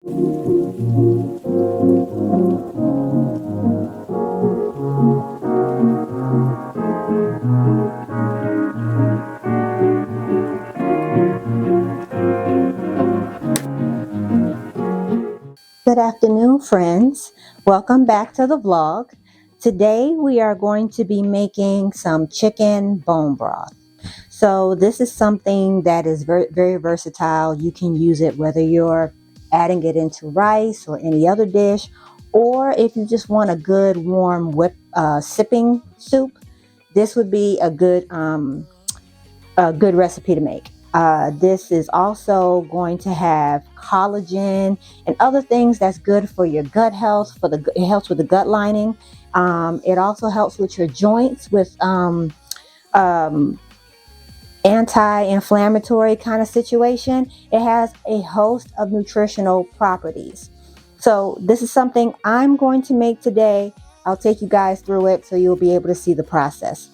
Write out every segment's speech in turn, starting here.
Good afternoon, friends. Welcome back to the vlog. Today we are going to be making some chicken bone broth. So this is something that is very versatile. You can use it whether you're adding it into rice or any other dish, or if you just want a good warm sipping soup. This would be a good recipe to make. This is also going to have collagen and other things that's good for your gut health. It helps with the gut lining. It also helps with your joints with anti-inflammatory kind of situation. It has a host of nutritional properties. So this is something I'm going to make today. I'll take you guys through it so you'll be able to see the process.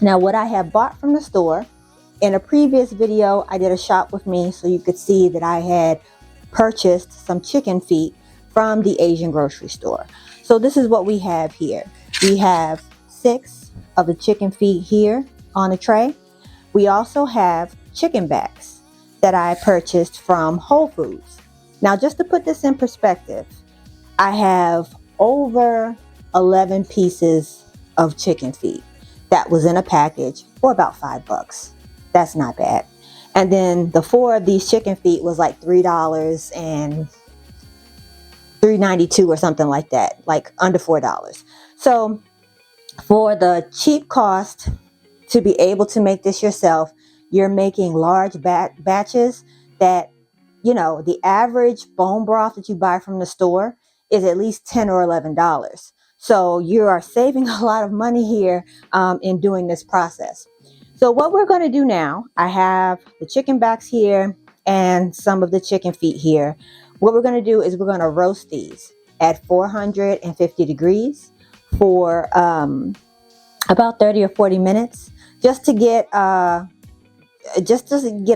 Now, what I have bought from the store. In a previous video, I did a shop with me so you could see that I had purchased some chicken feet from the Asian grocery store. So this is what we have here. We have 6 of the chicken feet here on a tray. We also have chicken backs that I purchased from Whole Foods. Now, just to put this in perspective, I have over 11 pieces of chicken feet that was in a package for about $5. That's not bad. And then the 4 of these chicken feet was like $3 and $3.92 or something like that, like under $4. So for the cheap cost to be able to make this yourself, you're making large batches that, you know, the average bone broth that you buy from the store is at least $10 or $11. So you are saving a lot of money here in doing this process. So what we're going to do now, I have the chicken backs here and some of the chicken feet here. What we're going to do is we're going to roast these at 450 degrees for about 30 or 40 minutes, just to get a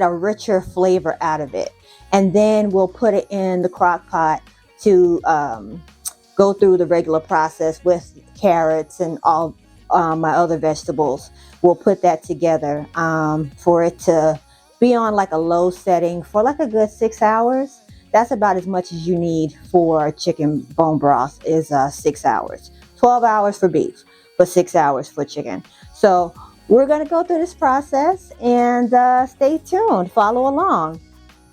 richer flavor out of it. And then we'll put it in the crock pot to go through the regular process with carrots and all my other vegetables. We'll put that together for it to be on like a low setting for like a good 6 hours. That's about as much as you need for chicken bone broth is 6 hours. 12 hours for beef, but 6 hours for chicken. So we're going to go through this process and stay tuned. Follow along.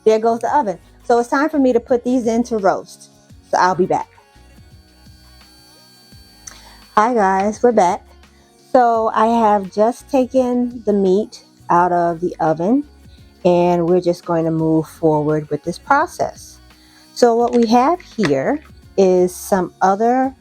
There goes the oven. So it's time for me to put these in to roast. So I'll be back. Hi guys, we're back. So I have just taken the meat out of the oven and we're just going to move forward with this process. So what we have here is some other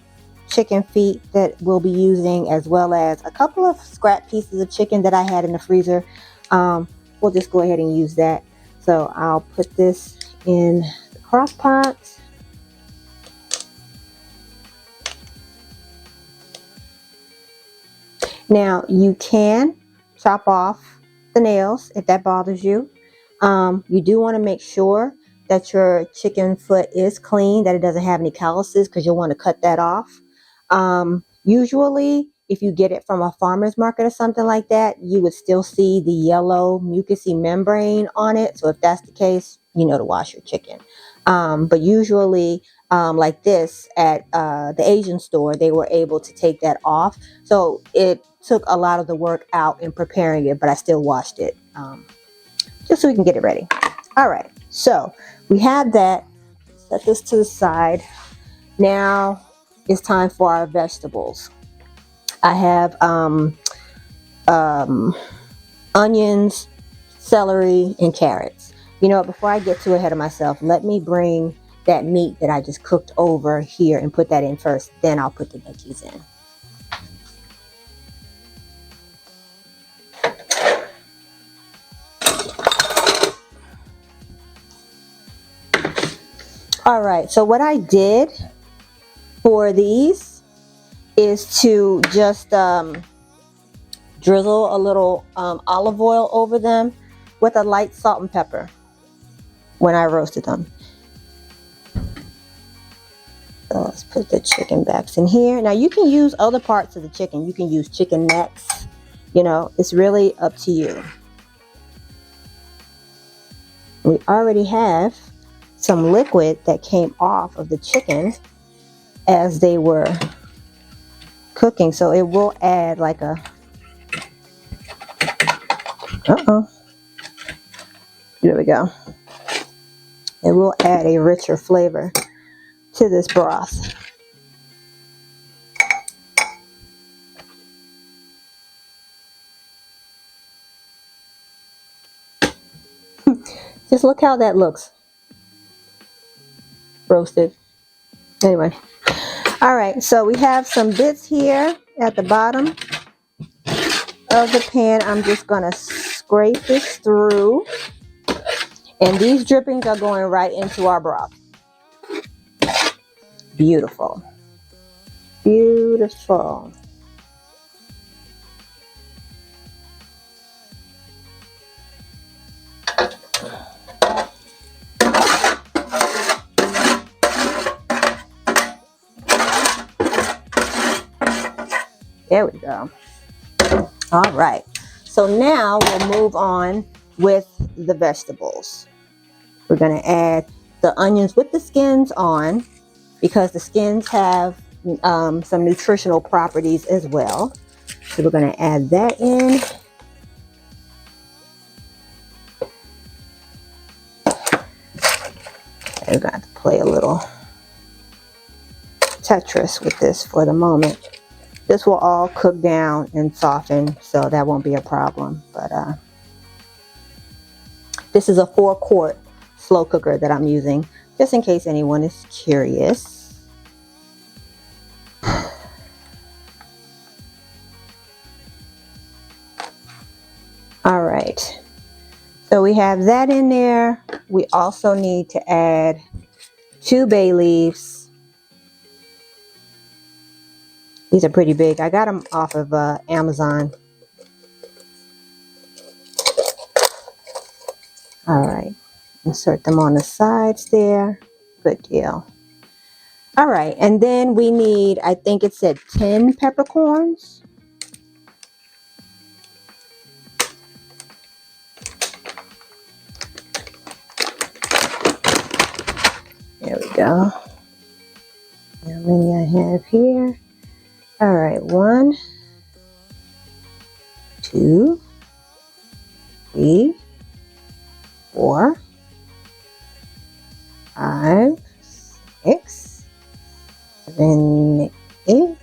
chicken feet that we'll be using, as well as a couple of scrap pieces of chicken that I had in the freezer. We'll just go ahead and use that. So I'll put this in the crock pot. Now you can chop off the nails if that bothers you. You do want to make sure that your chicken foot is clean, that it doesn't have any calluses, because you'll want to cut that off. Usually, if you get it from a farmer's market or something like that, you would still see the yellow mucousy membrane on it. So if that's the case, you know to wash your chicken. But usually, like this at the Asian store, they were able to take that off. So it took a lot of the work out in preparing it, but I still washed it just so we can get it ready. All right, so we have that. Set this to the side. Now it's time for our vegetables. I have onions, celery, and carrots. You know, before I get too ahead of myself, let me bring that meat that I just cooked over here and put that in first. Then I'll put the veggies in. All right, so what I did for these is to just drizzle a little olive oil over them with a light salt and pepper when I roasted them. So let's put the chicken backs in here. Now you can use other parts of the chicken. You can use chicken necks. You know, it's really up to you. We already have some liquid that came off of the chicken as they were cooking. So it will add like a, there we go. It will add a richer flavor to this broth. Just look how that looks. Roasted. Anyway. All right, so we have some bits here at the bottom of the pan. I'm just gonna scrape this through. And these drippings are going right into our broth. Beautiful. Beautiful. There we go. All right. So now we'll move on with the vegetables. We're going to add the onions with the skins on because the skins have some nutritional properties as well. So we're going to add that in. We're going to play a little Tetris with this for the moment. This will all cook down and soften, so that won't be a problem. But this is a 4-quart slow cooker that I'm using, just in case anyone is curious. All right, so we have that in there. We also need to add 2 bay leaves. These are pretty big. I got them off of Amazon. All right, insert them on the sides there. Good deal. All right, and then we need, I think it said 10 peppercorns. There we go. How many I have here? All right, 1, 2, 3, 4, 5, 6, 7, 8,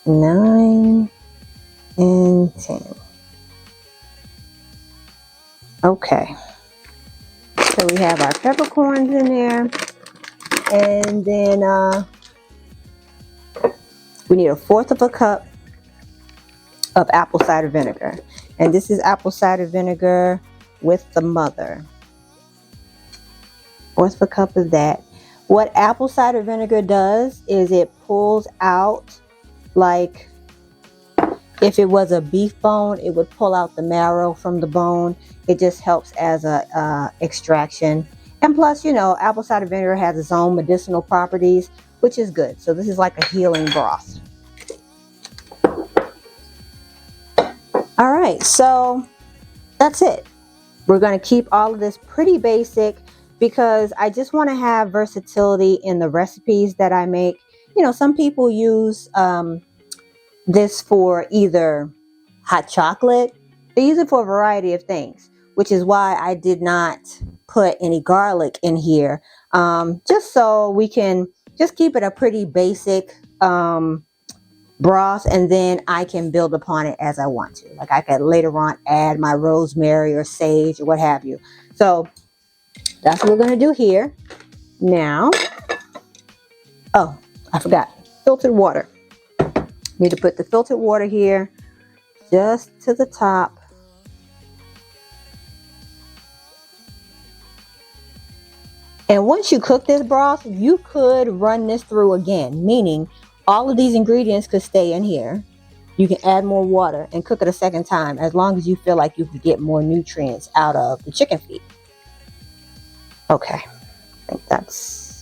9, and 10. Okay. So we have our peppercorns in there. And then we need 1/4 cup of apple cider vinegar. And this is apple cider vinegar with the mother. 1/4 cup of that. What apple cider vinegar does is it pulls out, like if it was a beef bone, it would pull out the marrow from the bone. It just helps as a extraction. And plus, you know, apple cider vinegar has its own medicinal properties, which is good. So this is like a healing broth. All right, so that's it. We're going to keep all of this pretty basic because I just want to have versatility in the recipes that I make. You know, some people use this for either hot chocolate. They use it for a variety of things, which is why I did not put any garlic in here. Just so we can just keep it a pretty basic broth, and then I can build upon it as I want to. Like I could later on add my rosemary or sage or what have you. So that's what we're going to do here. Now, oh, I forgot, filtered water. Need to put the filtered water here just to the top. And once you cook this broth, you could run this through again, meaning all of these ingredients could stay in here. You can add more water and cook it a second time as long as you feel like you could get more nutrients out of the chicken feet. Okay, I think that's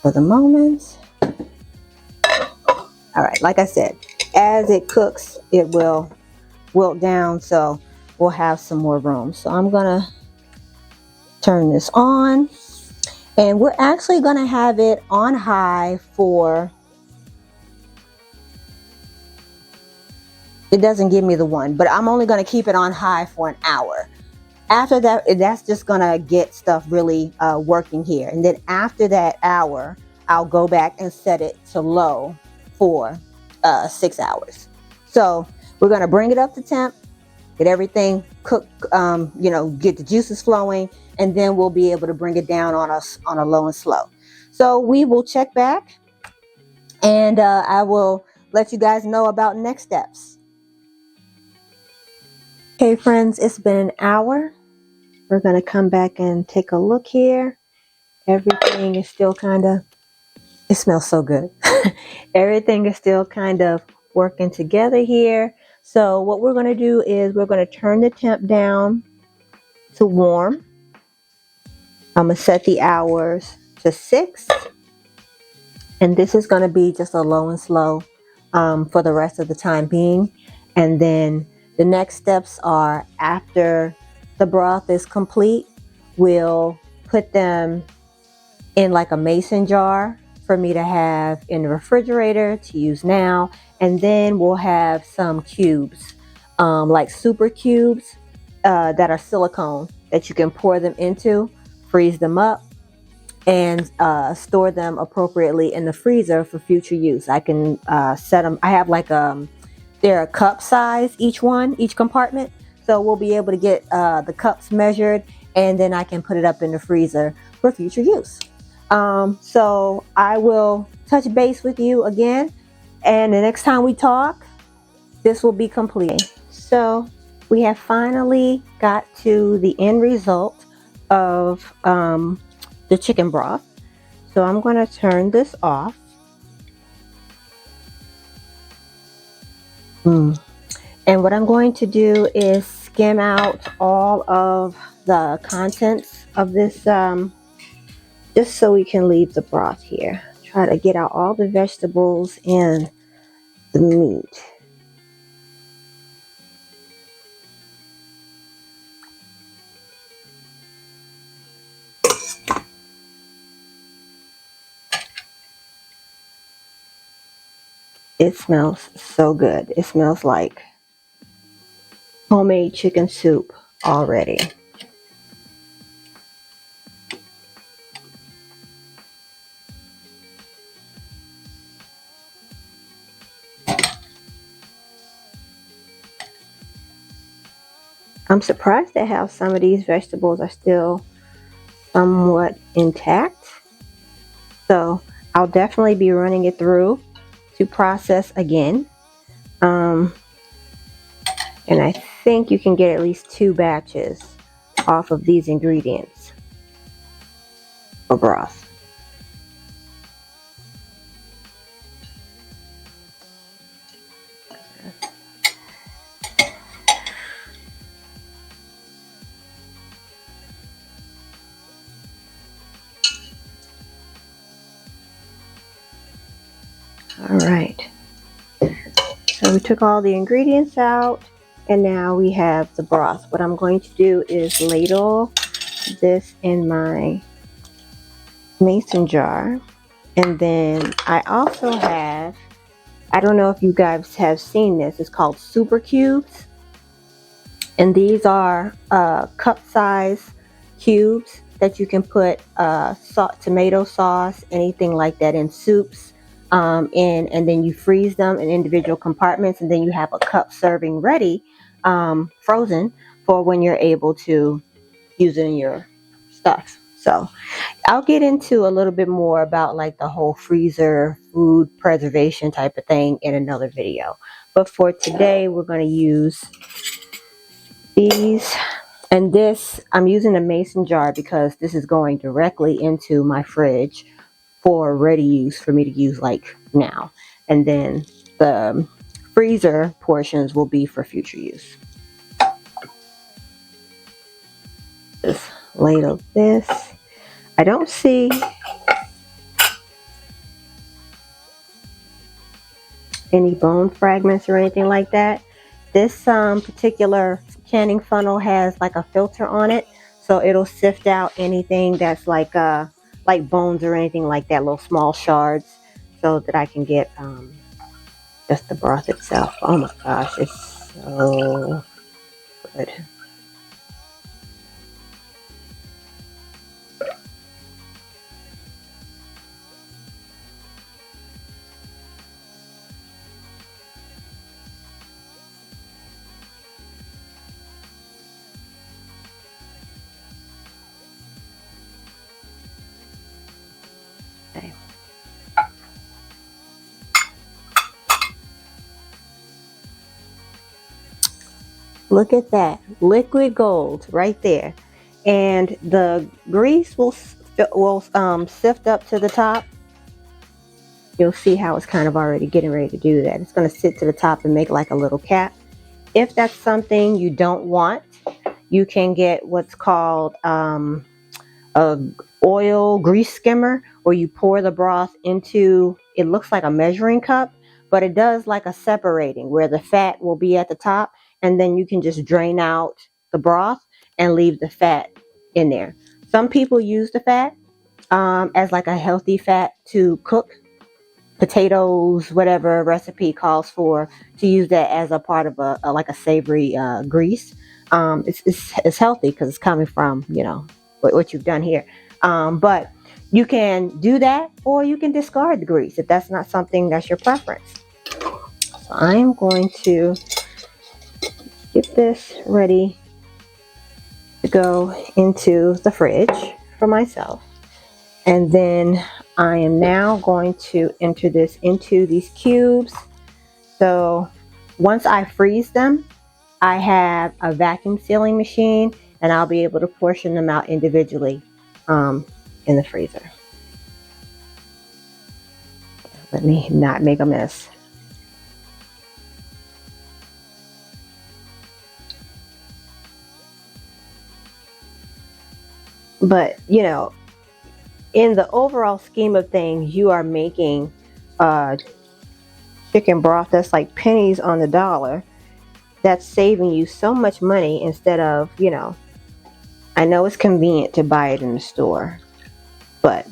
for the moment. All right, like I said, as it cooks, it will wilt down, so we'll have some more room. So I'm gonna turn this on, and we're actually gonna have it on high for, it doesn't give me the one, but I'm only gonna keep it on high for an hour. After that, that's just gonna get stuff really working here. And then after that hour, I'll go back and set it to low for 6 hours. So we're gonna bring it up to temp, get everything cooked, get the juices flowing, and then we'll be able to bring it down on us on a low and slow. So we will check back, and I will let you guys know about next steps. Okay, friends, it's been an hour. We're going to come back and take a look here. Everything is still kind of, it smells so good. Everything is still kind of working together here. So what we're going to do is we're going to turn the temp down to warm. I'm going to set the hours to 6. And this is going to be just a low and slow for the rest of the time being. And then the next steps are, after the broth is complete, we'll put them in like a mason jar for me to have in the refrigerator to use now. And then we'll have some cubes, like super cubes that are silicone, that you can pour them into, freeze them up, and store them appropriately in the freezer for future use. I can set them, I have like they're a cup size, each compartment. So we'll be able to get the cups measured, and then I can put it up in the freezer for future use. So I will touch base with you again, and the next time we talk, this will be complete. So we have finally got to the end result of the chicken broth. So I'm going to turn this off. And what I'm going to do is skim out all of the contents of this, just so we can leave the broth here. Try to get out all the vegetables and the meat. It smells so good. It smells like homemade chicken soup already. I'm surprised at how some of these vegetables are still somewhat intact. So I'll definitely be running it through to process again. And I think you can get at least 2 batches off of these ingredients for broth. All right, so we took all the ingredients out, and now we have the broth. What I'm going to do is ladle this in my mason jar, and then I also have, I don't know if you guys have seen this, it's called super cubes, and these are cup size cubes that you can put tomato sauce, anything like that, in soups, and then you freeze them in individual compartments, and then you have a cup serving ready, frozen, for when you're able to use it in your stuff. So I'll get into a little bit more about like the whole freezer food preservation type of thing in another video. But for today, we're going to use these. And this, I'm using a mason jar because this is going directly into my fridge for ready use, for me to use like now. And then the freezer portions will be for future use. Just ladle this. I don't see any bone fragments or anything like that. This particular canning funnel has like a filter on it, so it'll sift out anything that's like bones or anything like that, little small shards, so that I can get just the broth itself. Oh my gosh, it's so good. Okay. Look at that, liquid gold right there. And the grease will sift up to the top. You'll see how it's kind of already getting ready to do that. It's going to sit to the top and make like a little cap. If that's something you don't want, you can get what's called a oil grease skimmer, where you pour the broth into, it looks like a measuring cup, but it does like a separating where the fat will be at the top, and then you can just drain out the broth and leave the fat in there. Some people use the fat as like a healthy fat to cook potatoes, whatever recipe calls for, to use that as a part of a like a savory grease. It's healthy because it's coming from, you know, what you've done here. But you can do that, or you can discard the grease if that's not something that's your preference. So I'm going to get this ready to go into the fridge for myself. And then I am now going to enter this into these cubes. So once I freeze them, I have a vacuum sealing machine, and I'll be able to portion them out individually in the freezer. Let me not make a mess. But, you know, in the overall scheme of things, you are making chicken broth that's like pennies on the dollar. That's saving you so much money instead of, you know, I know it's convenient to buy it in the store, but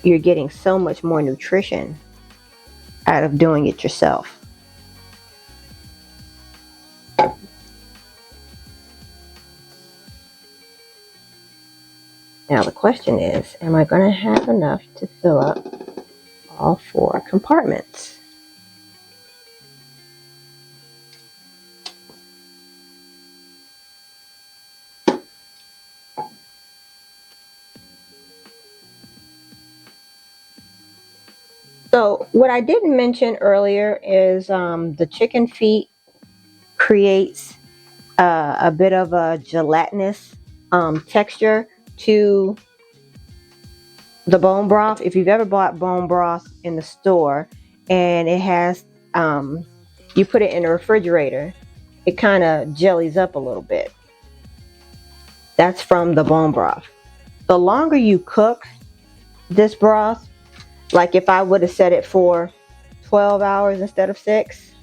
you're getting so much more nutrition out of doing it yourself. Now the question is, am I going to have enough to fill up all 4 compartments? So what I didn't mention earlier is the chicken feet creates a bit of a gelatinous texture to the bone broth. If you've ever bought bone broth in the store and it has, you put it in the refrigerator, it kind of jellies up a little bit. That's from the bone broth. The longer you cook this broth, like if I would have set it for 12 hours instead of 6,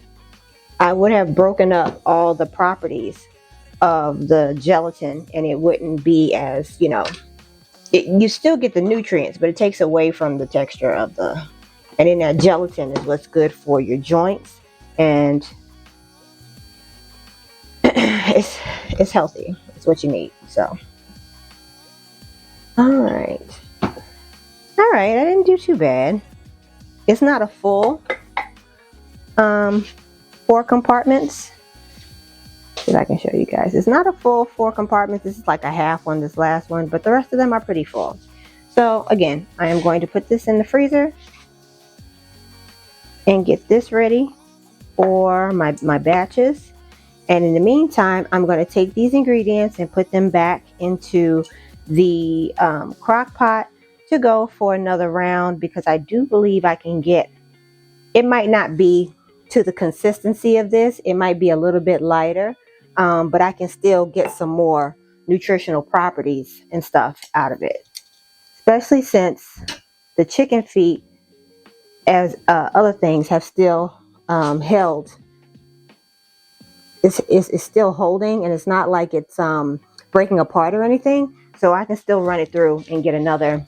I would have broken up all the properties of the gelatin, and it wouldn't be as, you know, you still get the nutrients, but it takes away from the texture of the, and then that gelatin is what's good for your joints, and it's healthy. It's what you need. So, all right, I didn't do too bad. It's not a full 4 compartments. See if I can show you guys. It's not a full 4 compartments. This is like a half one, this last one, but the rest of them are pretty full. So again, I am going to put this in the freezer and get this ready for my batches. And in the meantime, I'm going to take these ingredients and put them back into the crock pot to go for another round, because I do believe I can get, it might not be to the consistency of this, it might be a little bit lighter, but I can still get some more nutritional properties and stuff out of it, especially since the chicken feet as other things have still held. It's still holding, and it's not like it's breaking apart or anything. So I can still run it through and get another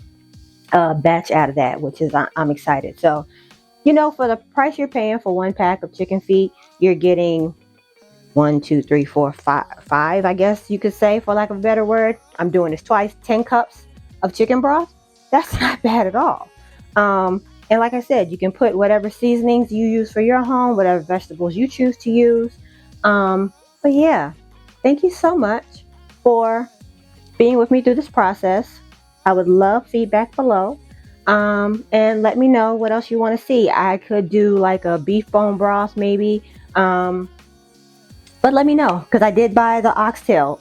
batch out of that, which is I'm excited. So, you know, for the price you're paying for 1 pack of chicken feet, you're getting 1, 2, 3, 4, 5, I guess you could say, for lack of a better word. I'm doing this twice, 10 cups of chicken broth. That's not bad at all. And like I said, you can put whatever seasonings you use for your home, whatever vegetables you choose to use. But yeah, thank you so much for being with me through this process. I would love feedback below. And let me know what else you want to see. I could do like a beef bone broth maybe. But let me know, because I did buy the oxtail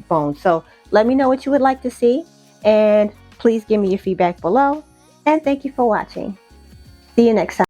bone. So let me know what you would like to see. And please give me your feedback below. And thank you for watching. See you next time.